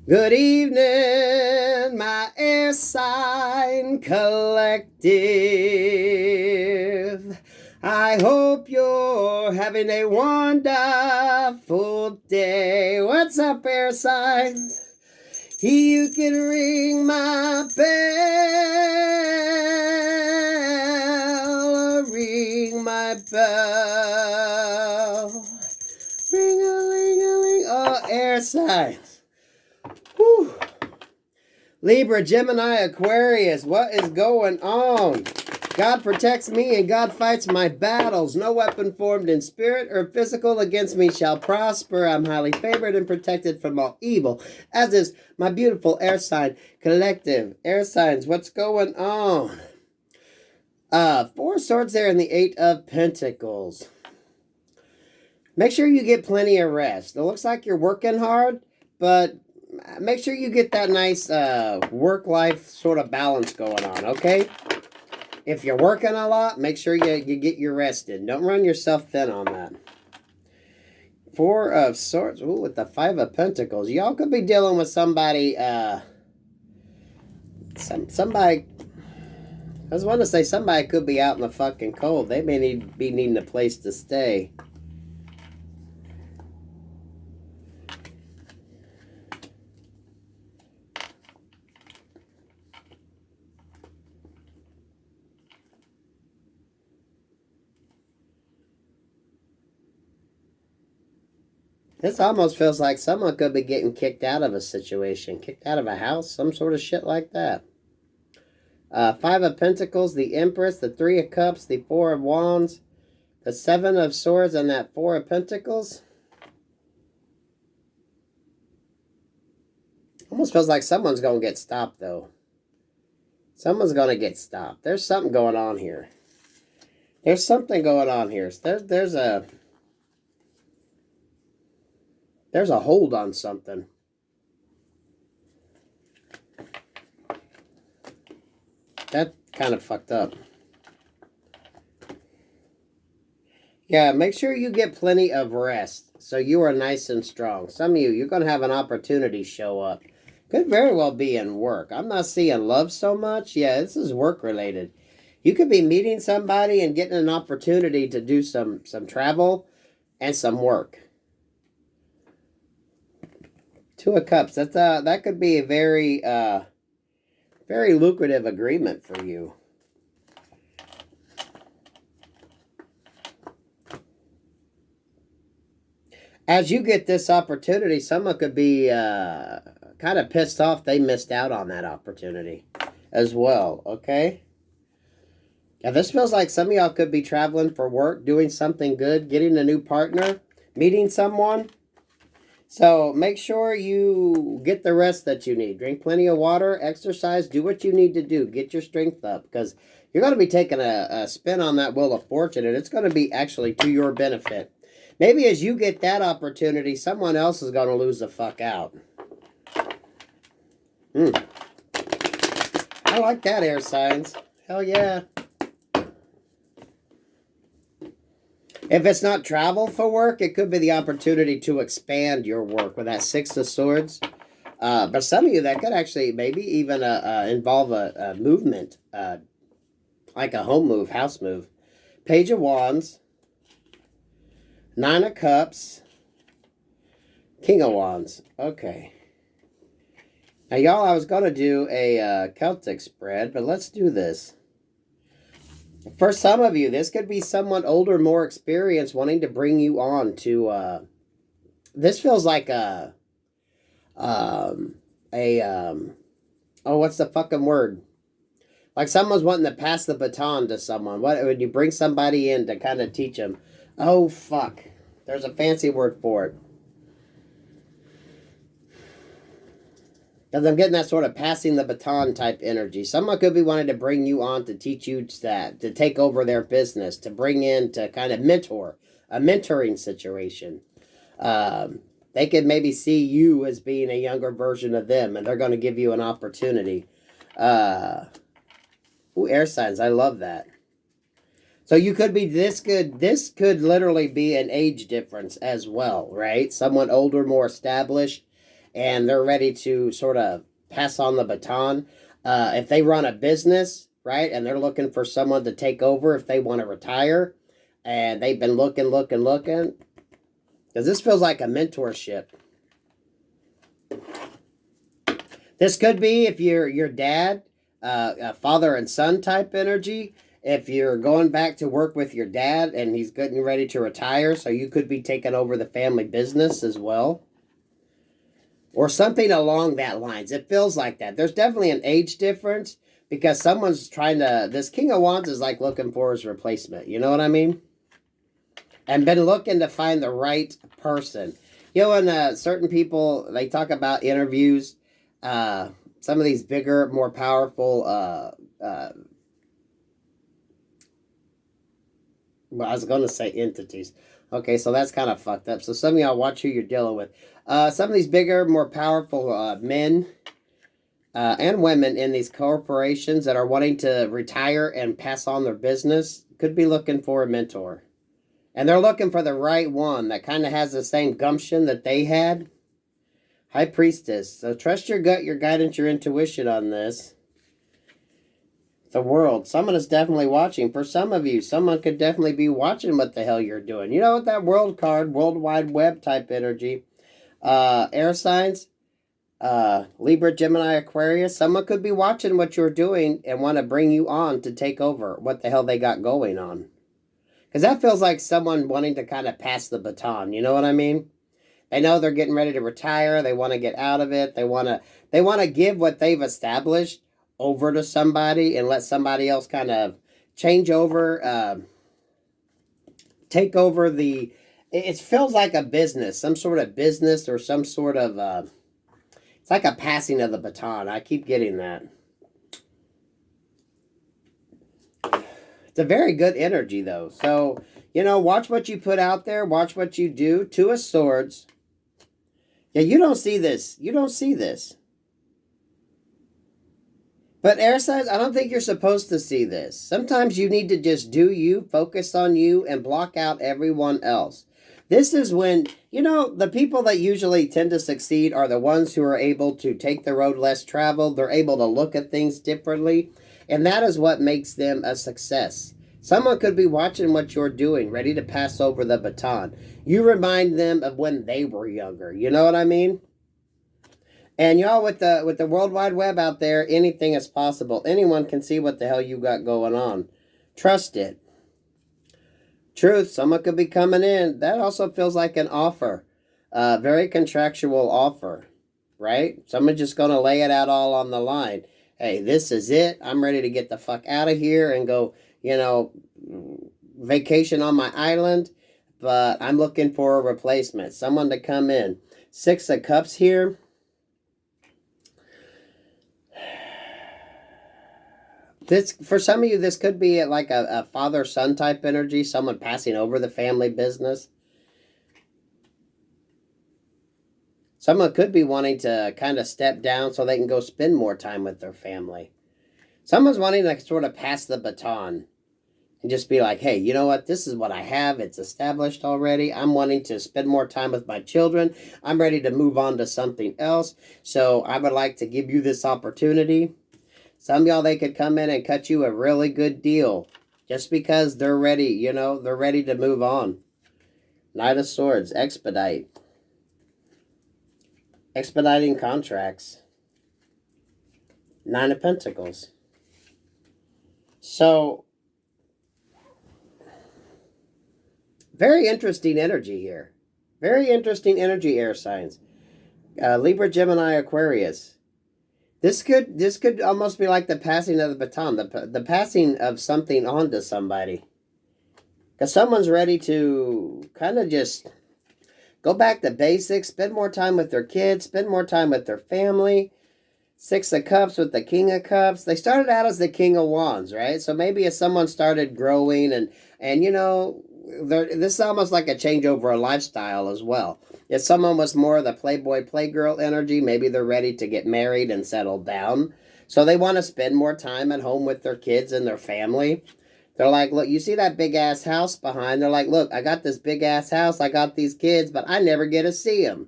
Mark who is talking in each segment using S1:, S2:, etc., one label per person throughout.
S1: Good evening, my air sign collective. I hope you're having a wonderful day. What's up, air signs? You can ring my bell, ring my bell. Ring-a-ling-a-ling. Oh, air signs. Whew. Libra, Gemini, Aquarius, what is going on? God protects me and God fights my battles. No weapon formed in spirit or physical against me shall prosper. I'm highly favored and protected from all evil, as is my beautiful air sign collective. Air signs, what's going on? Four swords there in the Eight of Pentacles. Make sure you get plenty of rest. It looks like you're working hard, but make sure you get that nice work-life sort of balance going on, okay? If you're working a lot, make sure you get your rest in. Don't run yourself thin on that. Four of Swords. Ooh, with the Five of Pentacles. Y'all could be dealing with somebody, somebody, I was wanting to say somebody could be out in the fucking cold. They may be needing a place to stay. This almost feels like someone could be getting kicked out of a situation, kicked out of a house, some sort of shit like that. Five of Pentacles, the Empress, the Three of Cups, the Four of Wands, the Seven of Swords, and that Four of Pentacles. Almost feels like someone's going to get stopped, though. Someone's going to get stopped. There's something going on here. There's something going on here. There's a hold on something. That kind of fucked up. Yeah, make sure you get plenty of rest so you are nice and strong. Some of you, you're going to have an opportunity show up. Could very well be in work. I'm not seeing love so much. Yeah, this is work related. You could be meeting somebody and getting an opportunity to do some travel and some work. Two of Cups. That could be a very very lucrative agreement for you. As you get this opportunity, someone could be kind of pissed off they missed out on that opportunity as well, okay? Yeah, this feels like some of y'all could be traveling for work, doing something good, getting a new partner, meeting someone. So make sure you get the rest that you need. Drink plenty of water, exercise, do what you need to do. Get your strength up because you're going to be taking a spin on that Wheel of Fortune, and it's going to be actually to your benefit. Maybe as you get that opportunity, someone else is going to lose the fuck out. I like that, air signs. Hell yeah. If it's not travel for work, it could be the opportunity to expand your work with that Six of Swords. But some of you, that could actually maybe even involve a movement, like a home move, house move. Page of Wands, Nine of Cups, King of Wands. Okay. Now, y'all, I was going to do a Celtic spread, but let's do this. For some of you, this could be someone older, more experienced, wanting to bring you on to, this feels like oh, what's the fucking word? Like someone's wanting to pass the baton to someone. What would you bring somebody in to kind of teach them? Oh, fuck. There's a fancy word for it. Because I'm getting that sort of passing the baton type energy. Someone could be wanting to bring you on to teach you that, to take over their business, to bring in, to kind of mentor, a mentoring situation. They could maybe see you as being a younger version of them, and they're going to give you an opportunity. Ooh, air signs. I love that. So you could be this could literally be an age difference as well, right? Someone older, more established, and they're ready to sort of pass on the baton. If they run a business, right, and they're looking for someone to take over if they want to retire, and they've been looking, because this feels like a mentorship. This could be if you're your dad, a father and son type energy. If you're going back to work with your dad and he's getting ready to retire, so you could be taking over the family business as well. Or something along that lines. It feels like that. There's definitely an age difference because someone's trying to... This King of Wands is like looking for his replacement. You know what I mean? And been looking to find the right person. You know, when certain people, they talk about interviews, some of these bigger, more powerful... well, I was going to say entities. Okay, so that's kind of fucked up. So some of y'all watch who you're dealing with. Some of these bigger, more powerful men and women in these corporations that are wanting to retire and pass on their business could be looking for a mentor. And they're looking for the right one that kind of has the same gumption that they had. High Priestess. So trust your gut, your guidance, your intuition on this. The World. Someone is definitely watching. For some of you, someone could definitely be watching what the hell you're doing. You know what, that World card, World Wide Web type energy. Air signs, Libra, Gemini, Aquarius. Someone could be watching what you're doing and want to bring you on to take over what the hell they got going on. Because that feels like someone wanting to kind of pass the baton. You know what I mean? They know they're getting ready to retire. They want to get out of it. They want to give what they've established over to somebody and let somebody else kind of change over, take over the... It feels like a business, some sort of business or some sort of... it's like a passing of the baton. I keep getting that. It's a very good energy, though. So, you know, watch what you put out there. Watch what you do. Two of Swords. Yeah, you don't see this. You don't see this. But air signs, I don't think you're supposed to see this. Sometimes you need to just do you, focus on you, and block out everyone else. This is when, you know, the people that usually tend to succeed are the ones who are able to take the road less traveled. They're able to look at things differently. And that is what makes them a success. Someone could be watching what you're doing, ready to pass over the baton. You remind them of when they were younger. You know what I mean? And y'all, with the World Wide Web out there, anything is possible. Anyone can see what the hell you got going on. Trust it. Truth, someone could be coming in. That also feels like an offer. Very contractual offer, right? Someone's just going to lay it out all on the line. Hey, this is it. I'm ready to get the fuck out of here and go, you know, vacation on my island. But I'm looking for a replacement. Someone to come in. Six of Cups here. This, for some of you, this could be like a father-son type energy. Someone passing over the family business. Someone could be wanting to kind of step down so they can go spend more time with their family. Someone's wanting to sort of pass the baton. And just be like, hey, you know what? This is what I have. It's established already. I'm wanting to spend more time with my children. I'm ready to move on to something else. So I would like to give you this opportunity. Some of y'all, they could come in and cut you a really good deal. Just because they're ready, you know, they're ready to move on. Knight of Swords, expedite. Expediting contracts. Nine of Pentacles. So, very interesting energy here. Very interesting energy, air signs. Libra, Gemini, Aquarius. This could almost be like the passing of the baton, the passing of something on to somebody. Because someone's ready to kind of just go back to basics, spend more time with their kids, spend more time with their family. Six of Cups with the King of Cups. They started out as the King of Wands, right? So maybe if someone started growing and you know, this is almost like a changeover of lifestyle as well. If someone was more of the playboy, playgirl energy, maybe they're ready to get married and settle down. So they want to spend more time at home with their kids and their family. They're like, look, you see that big-ass house behind? They're like, look, I got this big-ass house. I got these kids, but I never get to see them.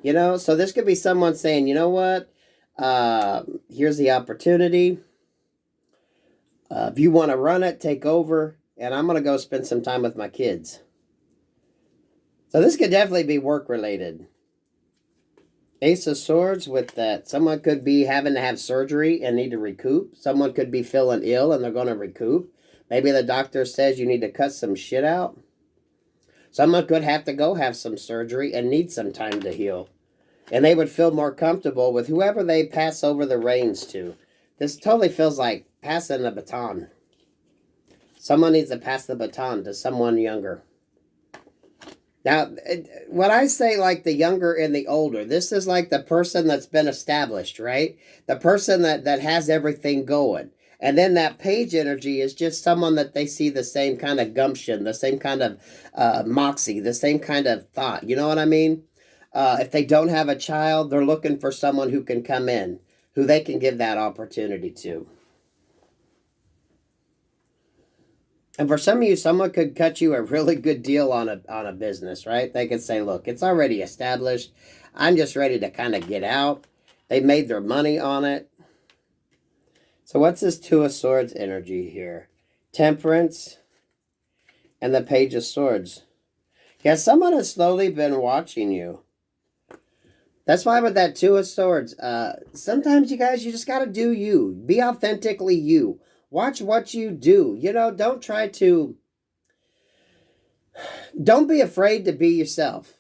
S1: You know, so this could be someone saying, you know what? Here's the opportunity. If you want to run it, take over. And I'm going to go spend some time with my kids. So this could definitely be work related. Ace of Swords with that. Someone could be having to have surgery and need to recoup. Someone could be feeling ill and they're going to recoup. Maybe the doctor says you need to cut some shit out. Someone could have to go have some surgery and need some time to heal. And they would feel more comfortable with whoever they pass over the reins to. This totally feels like passing the baton. Someone needs to pass the baton to someone younger. Now, when I say like the younger and the older, this is like the person that's been established, right? The person that has everything going. And then that page energy is just someone that they see the same kind of gumption, the same kind of moxie, the same kind of thought. You know what I mean? If they don't have a child, they're looking for someone who can come in, who they can give that opportunity to. And for some of you, someone could cut you a really good deal on a business, right? They could say, look, it's already established. I'm just ready to kind of get out. They made their money on it. So what's this Two of Swords energy here? Temperance and the Page of Swords. Yeah, someone has slowly been watching you. That's why with that Two of Swords, sometimes you guys, you just got to do you. Be authentically you. Watch what you do. You know, don't be afraid to be yourself,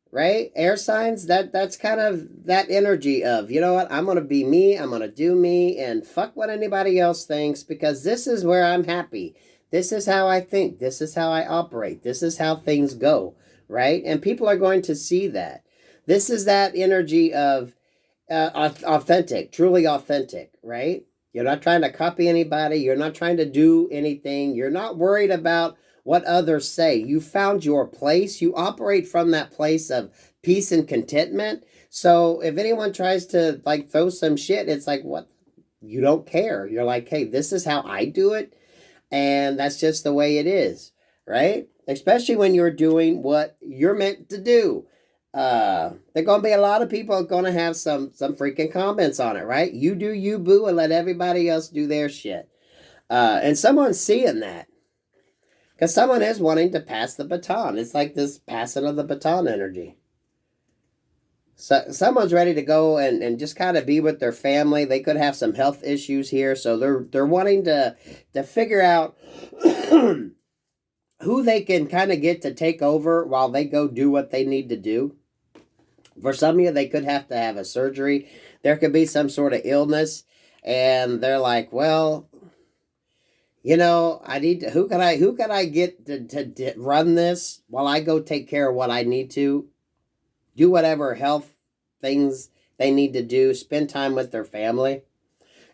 S1: right? Air signs, that's kind of that energy of, you know what, I'm going to be me, I'm going to do me, and fuck what anybody else thinks, because this is where I'm happy. This is how I think. This is how I operate. This is how things go, right? And people are going to see that. This is that energy of authentic, truly authentic, right? You're not trying to copy anybody. You're not trying to do anything. You're not worried about what others say. You found your place. You operate from that place of peace and contentment. So if anyone tries to like throw some shit, it's like, what? You don't care. You're like, hey, this is how I do it. And that's just the way it is, right? Especially when you're doing what you're meant to do. There are going to be a lot of people going to have some freaking comments on it, right? You do you, boo, and let everybody else do their shit. And someone's seeing that. Because someone is wanting to pass the baton. It's like this passing of the baton energy. So someone's ready to go and just kind of be with their family. They could have some health issues here. So they're wanting to figure out who they can kind of get to take over while they go do what they need to do. For some of you, they could have to have a surgery. There could be some sort of illness. And they're like, well, you know, I need to, who can I get to run this while I go take care of what I need to? Do whatever health things they need to do. Spend time with their family.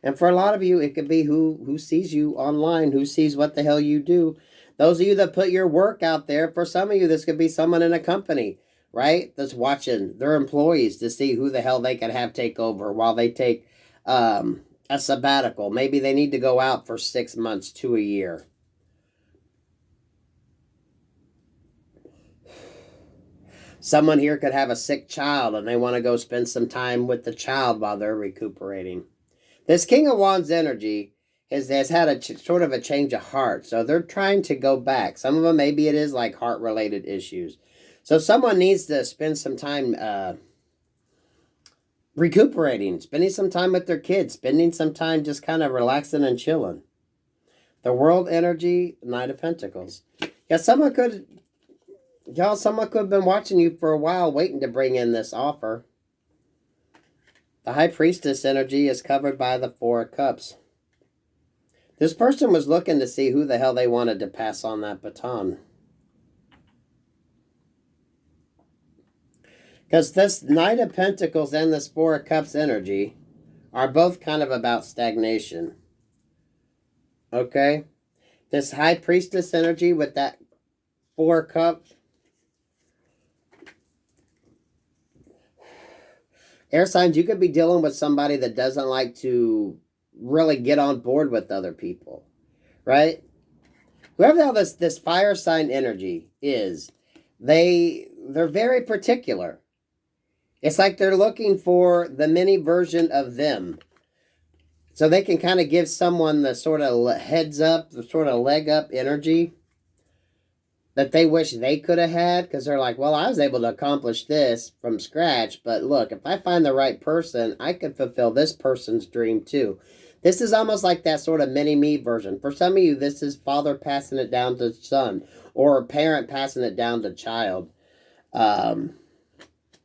S1: And for a lot of you, it could be who sees you online, who sees what the hell you do. Those of you that put your work out there, for some of you, this could be someone in a company, right? That's watching their employees to see who the hell they can have take over while they take a sabbatical. Maybe they need to go out for 6 months to a year. Someone here could have a sick child and they want to go spend some time with the child while they're recuperating. This King of Wands energy has had a sort of a change of heart. So they're trying to go back. Some of them, maybe it is like heart-related issues. So someone needs to spend some time recuperating, spending some time with their kids, spending some time just kind of relaxing and chilling. The World energy, Knight of Pentacles. Yeah, someone could have been watching you for a while waiting to bring in this offer. The High Priestess energy is covered by the Four of Cups. This person was looking to see who the hell they wanted to pass on that baton. Because this Knight of Pentacles and this Four of Cups energy are both kind of about stagnation. Okay? This High Priestess energy with that Four of Cups. Air signs, you could be dealing with somebody that doesn't like to really get on board with other people. Right? Whoever the hell this fire sign energy is, they're very particular. It's like they're looking for the mini version of them. So they can kind of give someone the sort of heads up, the sort of leg up energy that they wish they could have had, because they're like, well, I was able to accomplish this from scratch, but look, if I find the right person, I could fulfill this person's dream too. This is almost like that sort of mini-me version. For some of you, this is father passing it down to son, or a parent passing it down to child.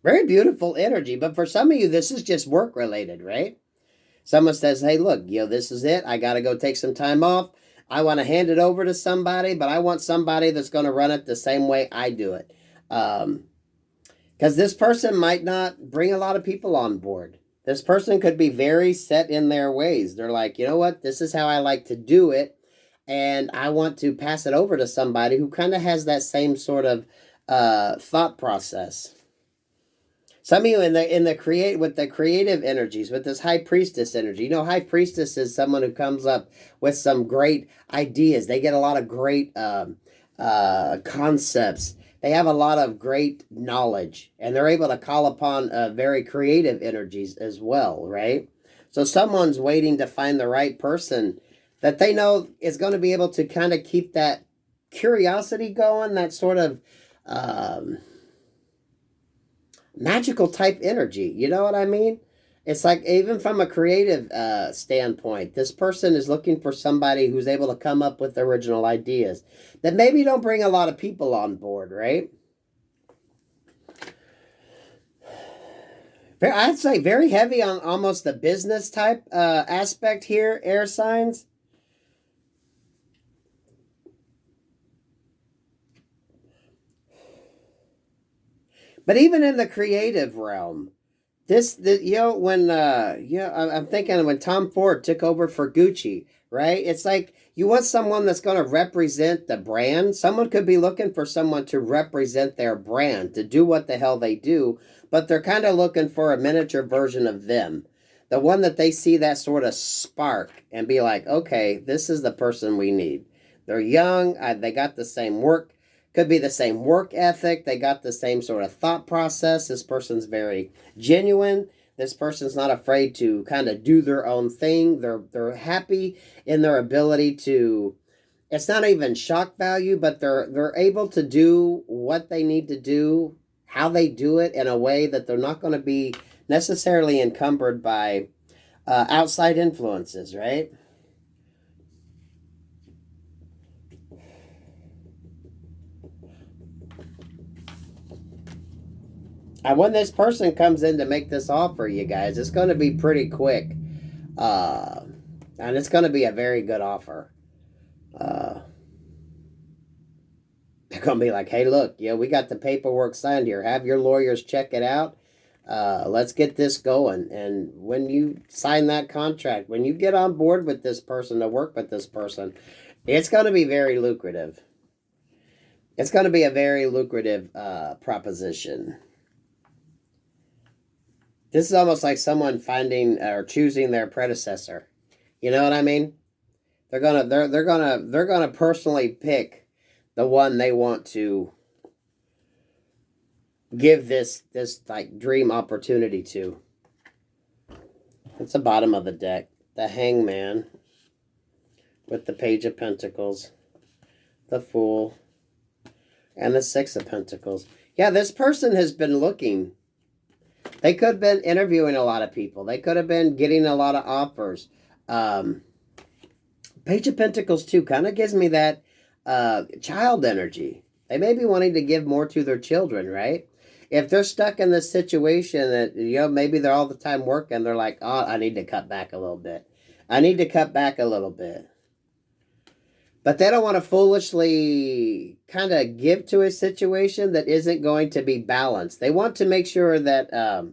S1: Very beautiful energy, but for some of you, this is just work-related, right? Someone says, hey, look, this is it. I got to go take some time off. I want to hand it over to somebody, but I want somebody that's going to run it the same way I do it. Because this person might not bring a lot of people on board. This person could be very set in their ways. They're like, you know what? This is how I like to do it. And I want to pass it over to somebody who kind of has that same sort of thought process. Some of you with the creative energies, with this high priestess energy. High priestess is someone who comes up with some great ideas. They get a lot of great concepts. They have a lot of great knowledge, and they're able to call upon very creative energies as well, right? So someone's waiting to find the right person that they know is going to be able to kind of keep that curiosity going, that sort of magical type energy. You know what I mean? It's like, even from a creative standpoint, this person is looking for somebody who's able to come up with original ideas that maybe don't bring a lot of people on board, right? I'd say very heavy on almost the business type aspect here, air signs. But even in the creative realm, I'm thinking when Tom Ford took over for Gucci, right? It's like you want someone that's going to represent the brand. Someone could be looking for someone to represent their brand, to do what the hell they do, but they're kind of looking for a miniature version of them. The one that they see that sort of spark and be like, okay, this is the person we need. They're young. They got the same work. Could be the same work ethic. They got the same sort of thought process. This person's very genuine. This person's not afraid to kind of do their own thing. They're happy in their ability to, it's not even shock value, but they're able to do what they need to do, how they do it in a way that they're not going to be necessarily encumbered by outside influences, right? And when this person comes in to make this offer, you guys, it's going to be pretty quick. And it's going to be a very good offer. They're going to be like, hey, look, we got the paperwork signed here. Have your lawyers check it out. Let's get this going. And when you sign that contract, when you get on board with this person to work with this person, it's going to be very lucrative. It's going to be a very lucrative proposition. This is almost like someone finding or choosing their predecessor. You know what I mean? They're gonna personally pick the one they want to give this like dream opportunity to. It's the bottom of the deck. The Hangman with the Page of Pentacles, the Fool, and the Six of Pentacles. Yeah, this person has been looking. They could have been interviewing a lot of people. They could have been getting a lot of offers. Page of Pentacles, too, kind of gives me that child energy. They may be wanting to give more to their children, right? If they're stuck in this situation that, maybe they're all the time working, they're like, oh, I need to cut back a little bit. I need to cut back a little bit. But they don't want to foolishly kind of give to a situation that isn't going to be balanced. They want to make sure that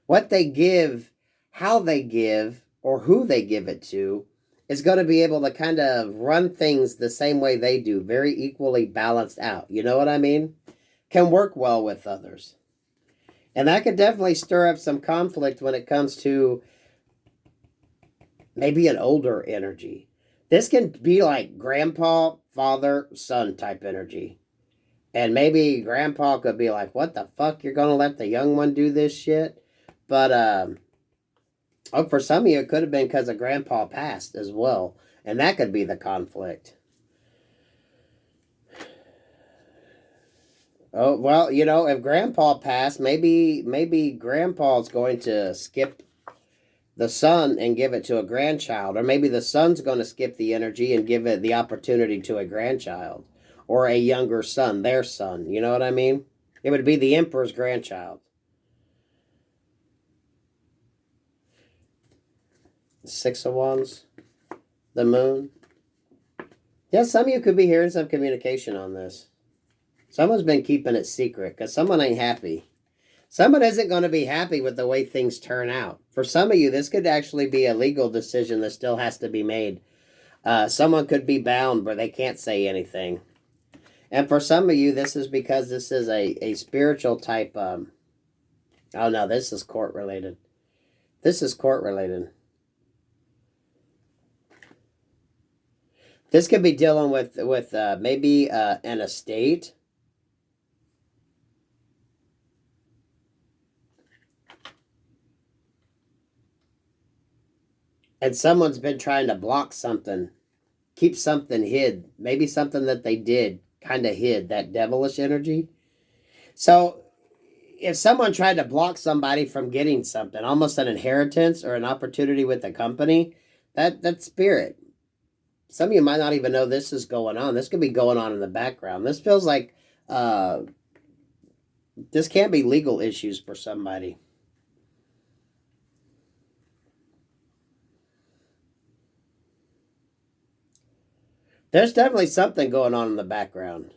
S1: what they give, how they give, or who they give it to is going to be able to kind of run things the same way they do, very equally balanced out. You know what I mean? Can work well with others. And that could definitely stir up some conflict when it comes to maybe an older energy. This can be like grandpa, father, son type energy. And maybe grandpa could be like, what the fuck? You're going to let the young one do this shit? But, oh, for some of you, it could have been because of grandpa passed as well. And that could be the conflict. Oh, well, you know, if grandpa passed, maybe grandpa's going to skip the son and give it to a grandchild. Or maybe the son's going to skip the energy and give it the opportunity to a grandchild. Or a younger son, their son. You know what I mean? It would be the emperor's grandchild. Six of Wands. The moon. Yeah, some of you could be hearing some communication on this. Someone's been keeping it secret because someone ain't happy. Someone isn't going to be happy with the way things turn out. For some of you, this could actually be a legal decision that still has to be made. Someone could be bound where they can't say anything. And for some of you, this is because this is a spiritual type. Oh, no, this is court related. This is court related. This could be dealing with maybe an estate. And someone's been trying to block something, keep something hid. Maybe something that they did kind of hid, that devilish energy. So if someone tried to block somebody from getting something, almost an inheritance or an opportunity with the company, that's spirit. Some of you might not even know this is going on. This could be going on in the background. This feels like this can't be legal issues for somebody. There's definitely something going on in the background.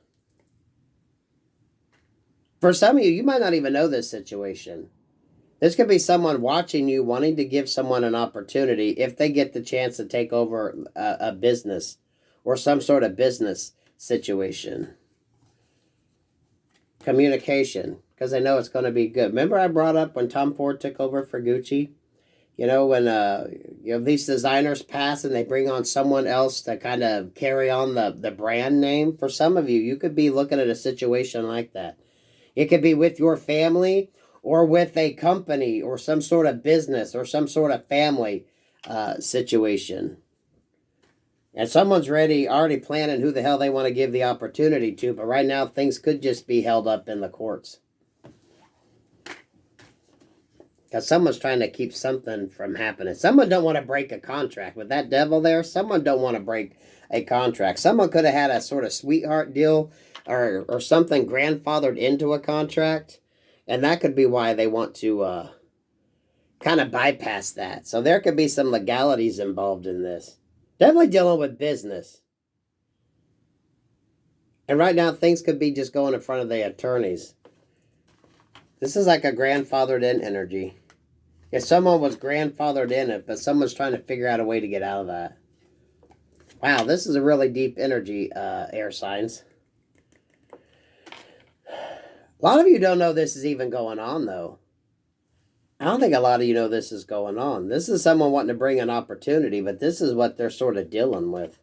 S1: For some of you, you might not even know this situation. This could be someone watching you, wanting to give someone an opportunity if they get the chance to take over a business or some sort of business situation. Communication, because I know it's going to be good. Remember I brought up when Tom Ford took over for Gucci? You know, when these designers pass and they bring on someone else to kind of carry on the brand name. For some of you, you could be looking at a situation like that. It could be with your family or with a company or some sort of business or some sort of family situation. And someone's already planning who the hell they want to give the opportunity to. But right now, things could just be held up in the courts. Because someone's trying to keep something from happening. Someone don't want to break a contract. With that devil there, someone don't want to break a contract. Someone could have had a sort of sweetheart deal or something grandfathered into a contract. And that could be why they want to kind of bypass that. So there could be some legalities involved in this. Definitely dealing with business. And right now, things could be just going in front of the attorneys. This is like a grandfathered in energy. If someone was grandfathered in it, but someone's trying to figure out a way to get out of that. Wow, this is a really deep energy, air signs. A lot of you don't know this is even going on, though. I don't think a lot of you know this is going on. This is someone wanting to bring an opportunity, but this is what they're sort of dealing with.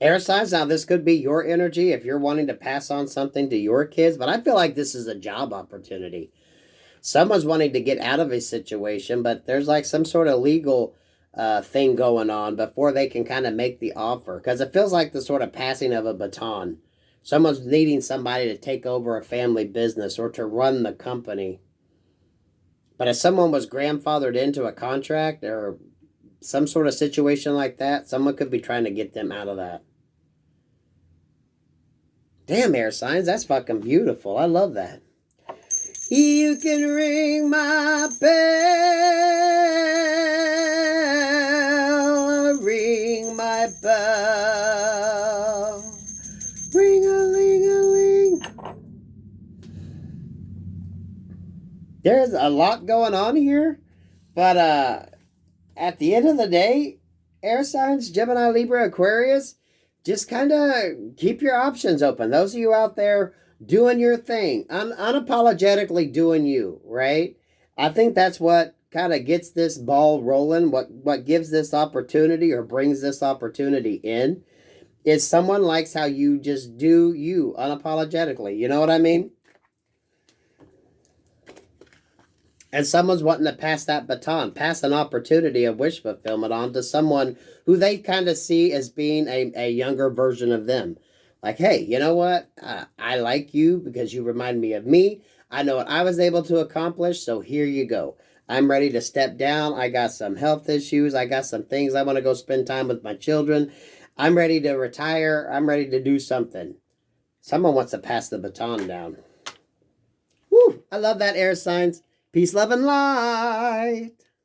S1: Air signs, now this could be your energy if you're wanting to pass on something to your kids, but I feel like this is a job opportunity. Someone's wanting to get out of a situation, but there's like some sort of legal thing going on before they can kind of make the offer. Because it feels like the sort of passing of a baton. Someone's needing somebody to take over a family business or to run the company. But if someone was grandfathered into a contract or some sort of situation like that, someone could be trying to get them out of that. Damn, air signs, that's fucking beautiful. I love that. You can ring my bell, ring my bell, ring-a-ling-a-ling. There's a lot going on here, but at the end of the day, air signs, Gemini, Libra, Aquarius, just kind of keep your options open. Those of you out there doing your thing, unapologetically doing you, right? I think that's what kind of gets this ball rolling, what gives this opportunity or brings this opportunity in, is someone likes how you just do you unapologetically. You know what I mean? And someone's wanting to pass that baton, pass an opportunity of wish fulfillment on to someone who they kind of see as being a younger version of them. Like, hey, you know what? I like you because you remind me of me. I know what I was able to accomplish, so here you go. I'm ready to step down. I got some health issues. I got some things. I want to go spend time with my children. I'm ready to retire. I'm ready to do something. Someone wants to pass the baton down. Woo! I love that, air signs. Peace, love, and light.